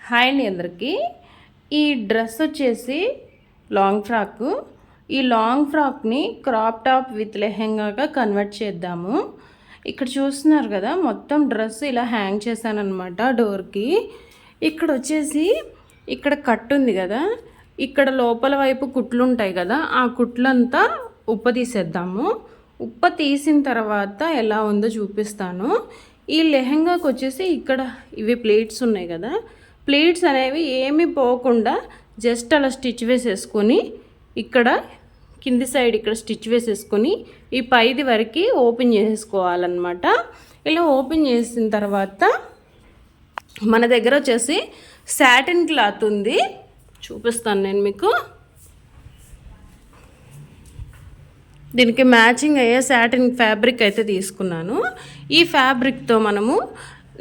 Hi అండి అందరికీ. ఈ డ్రెస్ వచ్చేసి లాంగ్ ఫ్రాక్. ఈ లాంగ్ ఫ్రాక్ని క్రాప్ టాప్ విత్ లెహెంగాగా కన్వర్ట్ చేద్దాము. ఇక్కడ చూస్తున్నారు కదా, మొత్తం డ్రెస్ ఇలా హ్యాంగ్ చేశానమాట డోర్కి. ఇక్కడ వచ్చేసి ఇక్కడ కట్ ఉంది కదా, ఇక్కడ లోపల వైపు కుట్లు ఉంటాయి కదా, ఆ కుట్లంతా ఉప్ప తీసేద్దాము. ఉప్ప తీసిన తర్వాత ఎలా ఉందో చూపిస్తాను. ఈ లెహెంగాకి వచ్చేసి ఇక్కడ ఇవి ప్లేట్స్ ఉన్నాయి కదా, ప్లేట్స్ అనేవి ఏమీ పోకుండా జస్ట్ అలా స్టిచ్ వేసేసుకొని ఇక్కడ కింది సైడ్ ఇక్కడ స్టిచ్ వేసేసుకొని ఈ పైది వరకు ఓపెన్ చేసేసుకోవాలన్నమాట. ఇలా ఓపెన్ చేసిన తర్వాత మన దగ్గర వచ్చేసి సాటిన్ క్లాత్ ఉంది, చూపిస్తాను నేను మీకు. దీనికి మ్యాచింగ్ అయ్యే సాటిన్ ఫ్యాబ్రిక్ అయితే తీసుకున్నాను. ఈ ఫ్యాబ్రిక్తో మనము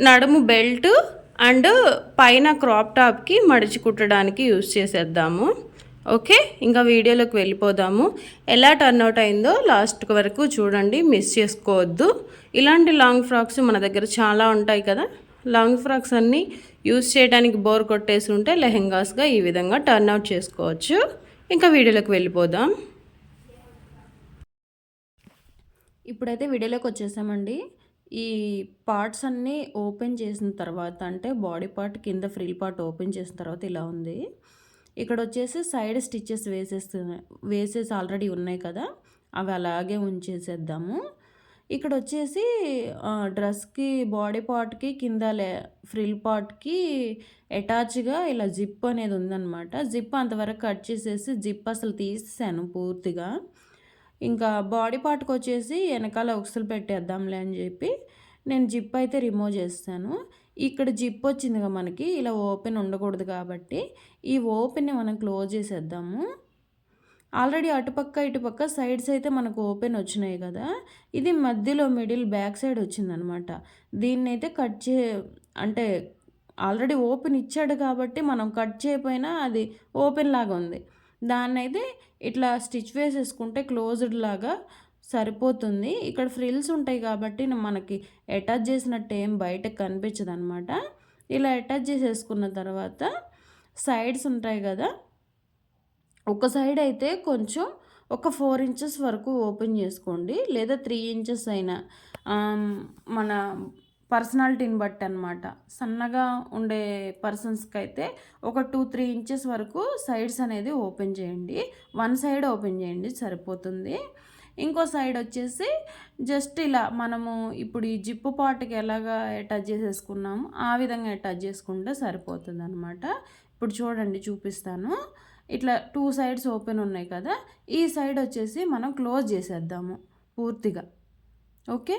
నడుము బెల్ట్ అండ్ పైన క్రాప్ టాప్కి మడిచి కుట్టడానికి యూస్ చేసేద్దాము. ఓకే, ఇంకా వీడియోలోకి వెళ్ళిపోదాము. ఎలా టర్న్ అవుట్ అయిందో లాస్ట్ వరకు చూడండి, మిస్ చేసుకోవద్దు. ఇలాంటి లాంగ్ ఫ్రాక్స్ మన దగ్గర చాలా ఉంటాయి కదా, లాంగ్ ఫ్రాక్స్ అన్నీ యూస్ చేయడానికి బోర్ కొట్టేసి ఉంటే లెహెంగాస్గా ఈ విధంగా టర్న్ అవుట్ చేసుకోవచ్చు. ఇంకా వీడియోలోకి వెళ్ళిపోదాం. ఇప్పుడైతే వీడియోలోకి వచ్చేసామండి. ఈ పార్ట్స్ అన్నీ ఓపెన్ చేసిన తర్వాత, అంటే బాడీ పార్ట్ కింద ఫ్రిల్ పార్ట్ ఓపెన్ చేసిన తర్వాత ఇలా ఉంది. ఇక్కడ వచ్చేసి సైడ్ స్టిచ్చెస్ వేసేసి ఆల్రెడీ ఉన్నాయి కదా, అవి అలాగే ఉంచేసేద్దాము. ఇక్కడ వచ్చేసి డ్రెస్కి బాడీ పార్ట్కి కింద ఫ్రిల్ పార్ట్కి అటాచ్గా ఇలా జిప్ అనేది ఉందన్నమాట. జిప్ అంతవరకు కట్ చేసేసి జిప్ అసలు తీసేసాను పూర్తిగా. ఇంకా బాడీ పార్ట్కి వచ్చేసి వెనకాల ఉక్సులు పెట్టేద్దాంలే అని చెప్పి నేను జిప్ అయితే రిమూవ్ చేస్తాను. ఇక్కడ జిప్ వచ్చిందిగా మనకి, ఇలా ఓపెన్ ఉండకూడదు కాబట్టి ఈ ఓపెన్ని మనం క్లోజ్ చేసేద్దాము. ఆల్రెడీ అటుపక్క ఇటుపక్క సైడ్స్ అయితే మనకు ఓపెన్ వచ్చినాయి కదా, ఇది మధ్యలో మిడిల్ బ్యాక్ సైడ్ వచ్చిందనమాట. దీన్ని అయితే అంటే ఆల్రెడీ ఓపెన్ ఇచ్చాడు కాబట్టి మనం కట్ చేయకపోయినా అది ఓపెన్ లాగా ఉంది. దాన్ని అయితే ఇట్లా స్టిచ్ వేసేసుకుంటే క్లోజ్డ్ లాగా సరిపోతుంది. ఇక్కడ ఫ్రిల్స్ ఉంటాయి కాబట్టి మనకి అటాచ్ చేసినట్టు ఏం బయటకు కనిపించదు అనమాట. ఇలా అటాచ్ చేసేసుకున్న తర్వాత సైడ్స్ ఉంటాయి కదా, ఒక సైడ్ అయితే కొంచెం ఒక 4 ఇంచెస్ వరకు ఓపెన్ చేసుకోండి, లేదా 3 ఇంచెస్ అయినా మన పర్సనాలిటీని బట్టి అనమాట. సన్నగా ఉండే పర్సన్స్కి అయితే ఒక 2-3 ఇంచెస్ వరకు సైడ్స్ అనేది ఓపెన్ చేయండి. వన్ సైడ్ ఓపెన్ చేయండి సరిపోతుంది. ఇంకో సైడ్ వచ్చేసి జస్ట్ ఇలా మనము ఇప్పుడు ఈ జిప్పు పార్ట్కి ఎలాగా అటాచ్ చేసేసుకున్నాము ఆ విధంగా అటాచ్ చేసుకుంటే సరిపోతుంది అనమాట. ఇప్పుడు చూడండి చూపిస్తాను. ఇట్లా 2 సైడ్స్ ఓపెన్ ఉన్నాయి కదా, ఈ సైడ్ వచ్చేసి మనం క్లోజ్ చేసేద్దాము పూర్తిగా. ఓకే,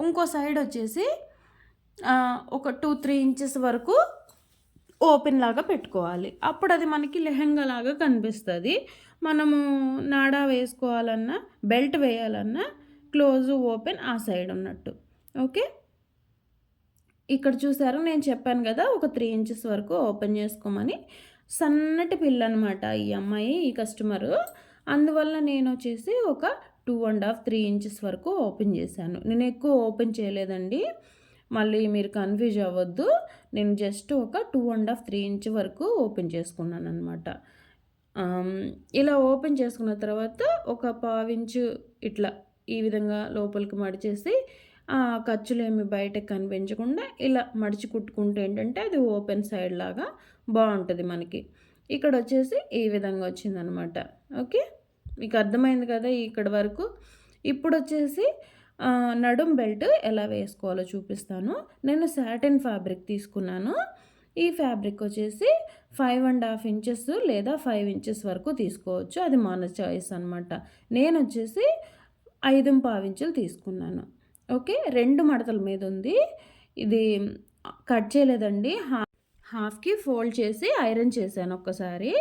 ఇంకో సైడ్ వచ్చేసి ఒక 2-3 ఇంచెస్ వరకు ఓపెన్ లాగా పెట్టుకోవాలి. అప్పుడు అది మనకి లెహెంగా లాగా కనిపిస్తుంది. మనము నాడా వేసుకోవాలన్నా బెల్ట్ వేయాలన్నా క్లోజ్ ఓపెన్ ఆ సైడ్ ఉన్నట్టు. ఓకే, ఇక్కడ చూసారు నేను చెప్పాను కదా, ఒక 3 ఇంచెస్ వరకు ఓపెన్ చేసుకోమని. సన్నటి పిల్ల అనమాట ఈ అమ్మాయి, ఈ కస్టమరు. అందువల్ల నేను వచ్చేసి ఒక 2.5-3 ఇంచెస్ వరకు ఓపెన్ చేశాను. నేను ఎక్కువ ఓపెన్ చేయలేదండి, మళ్ళీ మీరు కన్ఫ్యూజ్ అవ్వద్దు. నేను జస్ట్ ఒక 2.5-3 ఇంచ్ వరకు ఓపెన్ చేసుకున్నాను అనమాట. ఇలా ఓపెన్ చేసుకున్న తర్వాత ఒక 1/4 ఇంచు ఇట్లా ఈ విధంగా లోపలికి మడిచేసి ఖర్చులు ఏమి బయటకు కనిపించకుండా ఇలా మడిచి కుట్టుకుంటే ఏంటంటే అది ఓపెన్ సైడ్ లాగా బాగుంటుంది మనకి. ఇక్కడ వచ్చేసి ఈ విధంగా వచ్చిందనమాట. ఓకే, మీకు అర్థమైంది కదా ఇక్కడ వరకు. ఇప్పుడు వచ్చేసి నడుం బెల్ట్ ఎలా వేసుకోవాలో చూపిస్తాను. నేను సాటిన్ ఫ్యాబ్రిక్ తీసుకున్నాను. ఈ ఫ్యాబ్రిక్ వచ్చేసి 5.5 ఇంచెస్ లేదా 5 ఇంచెస్ వరకు తీసుకోవచ్చు, అది మన చాయిస్ అనమాట. నేను వచ్చేసి 5.5 ఇంచులు తీసుకున్నాను. ఓకే, 2 మడతల మీద ఉంది. ఇది కట్ చేయలేదండి, హాఫ్కి ఫోల్డ్ చేసి ఐరన్ చేశాను ఒక్కసారి.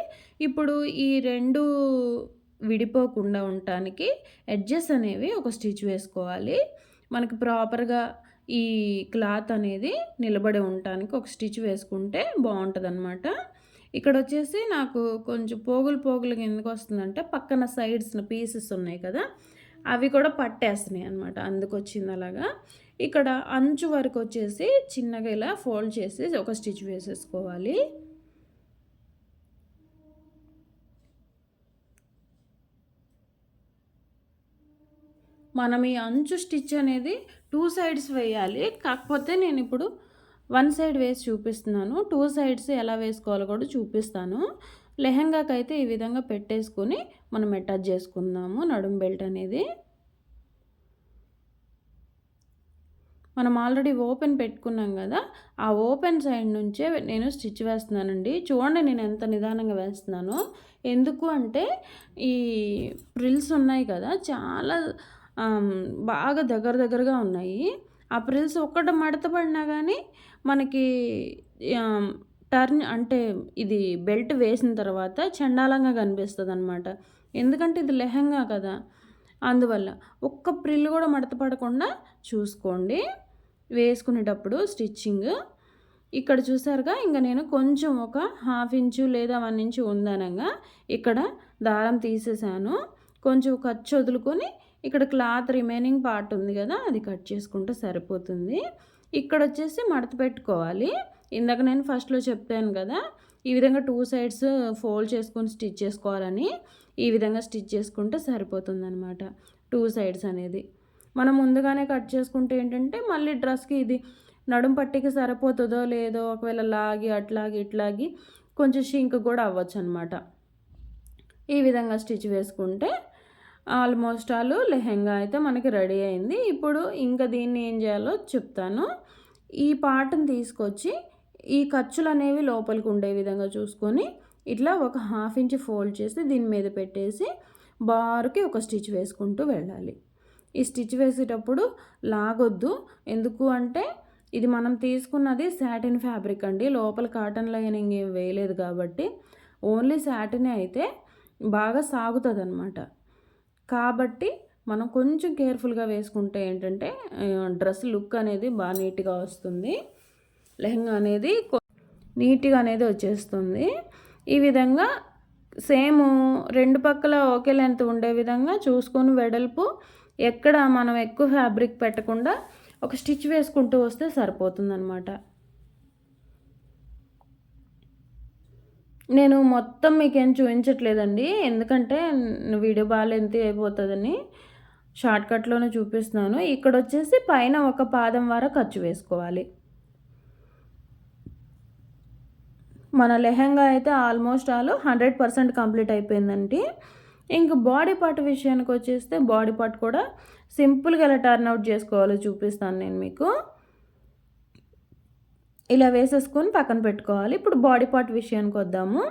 ఇప్పుడు ఈ 2 విడిపోకుండా ఉండటానికి ఎడ్జెస్ అనేవి ఒక స్టిచ్ వేసుకోవాలి. మనకి ప్రాపర్గా ఈ క్లాత్ అనేది నిలబడి ఉండటానికి ఒక స్టిచ్ వేసుకుంటే బాగుంటుంది అనమాట. ఇక్కడ వచ్చేసి నాకు కొంచెం పోగులుగా ఎందుకు వస్తుందంటే పక్కన సైడ్స్న పీసెస్ ఉన్నాయి కదా, అవి కూడా పట్టేస్తున్నాయి అనమాట, అందుకు వచ్చింది అలాగా. ఇక్కడ అంచు వరకు వచ్చేసి చిన్నగా ఇలా ఫోల్డ్ చేసి ఒక స్టిచ్ వేసేసుకోవాలి. మనం ఈ అంచు స్టిచ్ అనేది 2 సైడ్స్ వేయాలి. కాకపోతే నేను ఇప్పుడు 1 సైడ్ వేసి చూపిస్తున్నాను. 2 సైడ్స్ ఎలా వేసుకోవాలో కూడా చూపిస్తాను. లెహెంగాకైతే ఈ విధంగా పెట్టేసుకొని మనం అటాచ్ చేసుకుందాము నడుం బెల్ట్ అనేది. మనం ఆల్రెడీ ఓపెన్ పెట్టుకున్నాం కదా, ఆ ఓపెన్ సైడ్ నుంచే నేను స్టిచ్ వేస్తున్నానండి. చూడండి నేను ఎంత నిదానంగా వేస్తున్నానో. ఎందుకు అంటే ఈ ప్రిల్స్ ఉన్నాయి కదా, చాలా బాగా దగ్గరగా ఉన్నాయి. ఆ ప్రిల్స్ ఒక్కటి మడత పడినా కానీ మనకి టర్న్ అంటే ఇది బెల్ట్ వేసిన తర్వాత చండాలంగా కనిపిస్తుంది అనమాట. ఎందుకంటే ఇది లెహంగా కదా, అందువల్ల ఒక్క ప్రిల్ కూడా మడత పడకుండా చూసుకోండి వేసుకునేటప్పుడు స్టిచ్చింగ్. ఇక్కడ చూసారుగా, ఇంకా నేను కొంచెం ఒక 1/2 ఇంచు లేదా 1 ఇంచు ఉందనగా ఇక్కడ దారం తీసేసాను. కొంచెం ఖర్చు వదులుకొని ఇక్కడ క్లాత్ రిమైనింగ్ పార్ట్ ఉంది కదా, అది కట్ చేసుకుంటే సరిపోతుంది. ఇక్కడ వచ్చేసి మడత పెట్టుకోవాలి. ఇందాక నేను ఫస్ట్లో చెప్పాను కదా, ఈ విధంగా 2 సైడ్స్ ఫోల్డ్ చేసుకొని స్టిచ్ చేసుకోవాలని. ఈ విధంగా స్టిచ్ చేసుకుంటే సరిపోతుంది అనమాట 2 సైడ్స్ అనేది. మనం ముందుగానే కట్ చేసుకుంటే ఏంటంటే మళ్ళీ డ్రెస్కి ఇది నడుం పట్టికి సరిపోతుందో లేదో, ఒకవేళ లాగి అట్లాగి ఇట్లాగి కొంచెం షింక్ కూడా అవ్వచ్చు అనమాట. ఈ విధంగా స్టిచ్ వేసుకుంటే ఆల్మోస్ట్ ఆల్ లెహెంగా అయితే మనకి రెడీ అయింది. ఇప్పుడు ఇంకా దీన్ని ఏం చేయాలో చెప్తాను. ఈ పార్ట్ని తీసుకొచ్చి ఈ ఖర్చులు అనేవి లోపలికి ఉండే విధంగా చూసుకొని ఇట్లా ఒక 1/2 ఇంచ్ ఫోల్డ్ చేసి దీని మీద పెట్టేసి బార్కి ఒక స్టిచ్ వేసుకుంటూ వెళ్ళాలి. ఈ స్టిచ్ వేసేటప్పుడు లాగొద్దు. ఎందుకు అంటే ఇది మనం తీసుకున్నది సాటిన్ ఫ్యాబ్రిక్ అండి, లోపల కాటన్ లైనింగ్ ఏం వేయలేదు కాబట్టి ఓన్లీ సాటినే అయితే బాగా సాగుతుంది అనమాట. కాబట్టి మనం కొంచెం కేర్ఫుల్గా వేసుకుంటే ఏంటంటే డ్రెస్ లుక్ అనేది బాగా నీట్గా వస్తుంది, లెహంగా అనేది నీట్గా అనేది వచ్చేస్తుంది. ఈ విధంగా సేమ్ 2 పక్కల ఒకే లెంత్ ఉండే విధంగా చూసుకొని వెడల్పు ఎక్కడ మనం ఎక్కువ ఫ్యాబ్రిక్ పెట్టకుండా ఒక స్టిచ్ వేసుకుంటూ వస్తే సరిపోతుందన్నమాట. నేను మొత్తం మీకేం చూపించట్లేదండి, ఎందుకంటే వీడియో బాగా లెంత్ అయిపోతుందని షార్ట్కట్లోనే చూపిస్తున్నాను. ఇక్కడ వచ్చేసి పైన ఒక పాదం వరకు ఖర్చు వేసుకోవాలి. మన లెహంగా అయితే ఆల్మోస్ట్ ఆల్ 100% కంప్లీట్ అయిపోయిందండి. ఇంక బాడీ పార్ట్ విషయానికి వచ్చేస్తే బాడీ పార్ట్ కూడా సింపుల్గా ఎలా టర్న్ అవుట్ చేసుకోవాలో చూపిస్తాను నేను మీకు. ఇలా వేసేసుకొని పక్కన పెట్టుకోవాలి. ఇప్పుడు బాడీ పార్ట్ విషయానికి వద్దాము.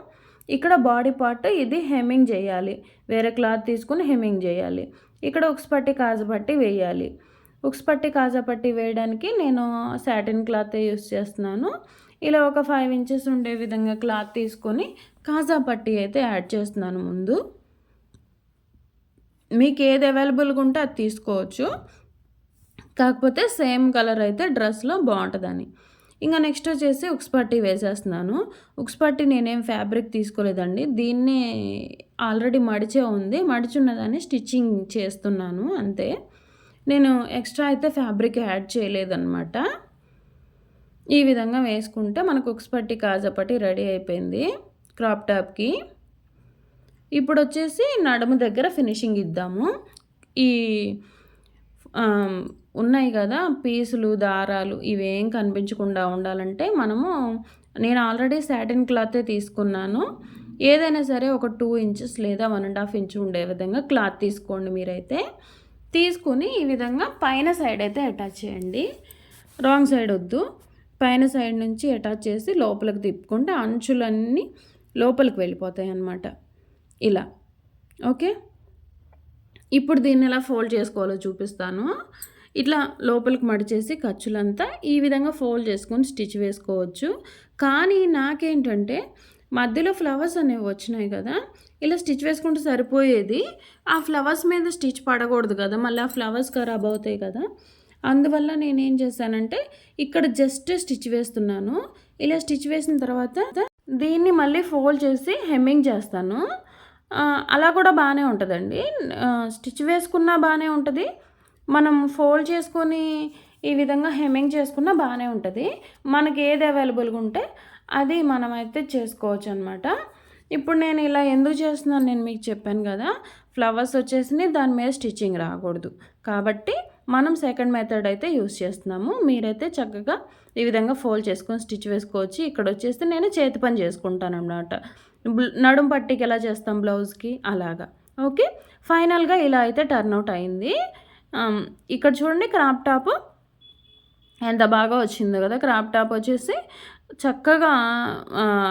ఇక్కడ బాడీ పార్ట్ ఇది హెమ్మింగ్ చేయాలి, వేరే క్లాత్ తీసుకుని హెమ్మింగ్ చేయాలి. ఇక్కడ ఉక్స్ పట్టి కాజా పట్టి వేయాలి. ఉక్స్ పట్టి కాజా పట్టి వేయడానికి నేను సాటిన్ క్లాత్ యూస్ చేస్తున్నాను. ఇలా ఒక 5 ఇంచెస్ ఉండే విధంగా క్లాత్ తీసుకొని కాజా పట్టి అయితే యాడ్ చేస్తున్నాను ముందు. మీకు ఏది అవైలబుల్గా ఉంటే అది తీసుకోవచ్చు, కాకపోతే సేమ్ కలర్ అయితే డ్రెస్లో బాగుంటుందని. ఇంకా నెక్స్ట్ వచ్చేసి ఉక్స్ పట్టి వేసేస్తున్నాను. ఉక్స్ పట్టి నేనేం ఫ్యాబ్రిక్ తీసుకోలేదండి, దీన్ని ఆల్రెడీ మడిచే ఉంది, మడిచున్నదాన్ని స్టిచ్చింగ్ చేస్తున్నాను అంతే. నేను ఎక్స్ట్రా అయితే ఫ్యాబ్రిక్ యాడ్ చేయలేదన్నమాట. ఈ విధంగా వేసుకుంటే మనకు ఉక్స్ పట్టి కాజా పట్టి రెడీ అయిపోయింది క్రాప్ టాప్కి. ఇప్పుడు వచ్చేసి నడుము దగ్గర ఫినిషింగ్ ఇద్దాము. ఈ ఉన్నాయి కదా పీసులు, దారాలు, ఇవేం కనిపించకుండా ఉండాలంటే నేను ఆల్రెడీ సాటిన్ క్లాతే తీసుకున్నాను. ఏదైనా సరే ఒక 2 ఇంచెస్ లేదా 1.5 ఇంచ్ ఉండే విధంగా క్లాత్ తీసుకోండి మీరైతే. తీసుకుని ఈ విధంగా పైన సైడ్ అయితే అటాచ్ చేయండి, రాంగ్ సైడ్ వద్దు. పైన సైడ్ నుంచి అటాచ్ చేసి లోపలికి తిప్పుకుంటే అంచులన్నీ లోపలికి వెళ్ళిపోతాయి అన్నమాట ఇలా. ఓకే, ఇప్పుడు దీన్ని ఎలా ఫోల్డ్ చేసుకోవాలో చూపిస్తాను. ఇట్లా లోపలికి మడిచేసి ఖర్చులంతా ఈ విధంగా ఫోల్డ్ చేసుకొని స్టిచ్ వేసుకోవచ్చు. కానీ నాకేంటంటే మధ్యలో ఫ్లవర్స్ అనేవి వచ్చినాయి కదా, ఇలా స్టిచ్ వేసుకుంటే సరిపోయేది. ఆ ఫ్లవర్స్ మీద స్టిచ్ పడకూడదు కదా, మళ్ళీ ఆ ఫ్లవర్స్ ఖరాబ్ అవుతాయి కదా. అందువల్ల నేనేం చేశానంటే ఇక్కడ జస్ట్ స్టిచ్ వేస్తున్నాను. ఇలా స్టిచ్ వేసిన తర్వాత దీన్ని మళ్ళీ ఫోల్డ్ చేసి హెమ్మింగ్ చేస్తాను. అలా కూడా బాగానే ఉంటుందండి, స్టిచ్ వేసుకున్నా బాగానే ఉంటుంది, మనం ఫోల్డ్ చేసుకొని ఈ విధంగా హెమ్మింగ్ చేసుకున్నా బాగానే ఉంటుంది. మనకి ఏది అవైలబుల్గా ఉంటే అది మనమైతే చేసుకోవచ్చు అనమాట. ఇప్పుడు నేను ఇలా ఎందుకు చేస్తున్నాను నేను మీకు చెప్పాను కదా, ఫ్లవర్స్ వచ్చేసి దాని మీద స్టిచ్చింగ్ రాకూడదు, కాబట్టి మనం సెకండ్ మెథడ్ అయితే యూస్ చేస్తున్నాము. మీరైతే చక్కగా ఈ విధంగా ఫోల్డ్ చేసుకొని స్టిచ్ వేసుకోవచ్చు. ఇక్కడ వచ్చేసి నేను చేతి పని చేసుకుంటానన్నమాట. నడుం పట్టీకి ఎలా చేస్తాం బ్లౌజ్‌కి అలాగా. ఓకే. ఫైనల్‌గా ఇలా అయితే టర్న్ అవుట్ అయింది. ఇక్కడ చూడండి క్రాప్ టాప్ ఎంత బాగా వచ్చిందో కదా! క్రాప్ టాప్ వచ్చేసి చక్కగా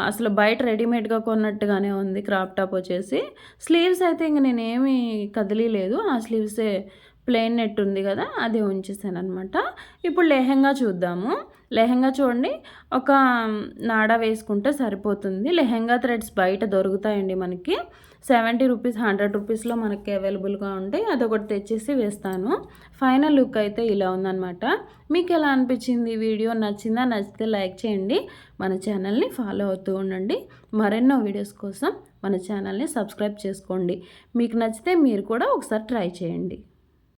అసలు బయట రెడీమేడ్‌గా కొన్నట్టుగానే ఉంది క్రాప్ టాప్ వచ్చేసి. స్లీవ్స్ అయితే ఇంక నేనేమి కదిలీలేదు. ఆ స్లీవ్సే ప్లెయిన్ నెట్ ఉంది కదా! అది ఉంచేసాననమాట. ఇప్పుడు లెహెంగా చూద్దాము. లెహెంగా చూడండి ఒక నాడ వేసుకుంటే సరిపోతుంది. లెహెంగా థ్రెడ్స్ బయట దొరుకుతాయండి మనకి. 70 రూపీస్, 100 రూపీస్‌లో మనకి అవైలబుల్‌గా ఉంటాయి. అదొకటి తెచ్చేసి వేస్తాను. ఫైనల్ లుక్ అయితే ఇలా ఉందనమాట. మీకెలా అనిపించింది ఈ వీడియో? నచ్చిందా? నచ్చితే లైక్ చేయండి. మన ఛానల్‌ని ఫాలో అవుతూ ఉండండి. మరెన్నో వీడియోస్ కోసం మన ఛానల్‌ని సబ్స్క్రైబ్ చేసుకోండి. మీకు నచ్చితే మీరు కూడా ఒకసారి ట్రై చేయండి.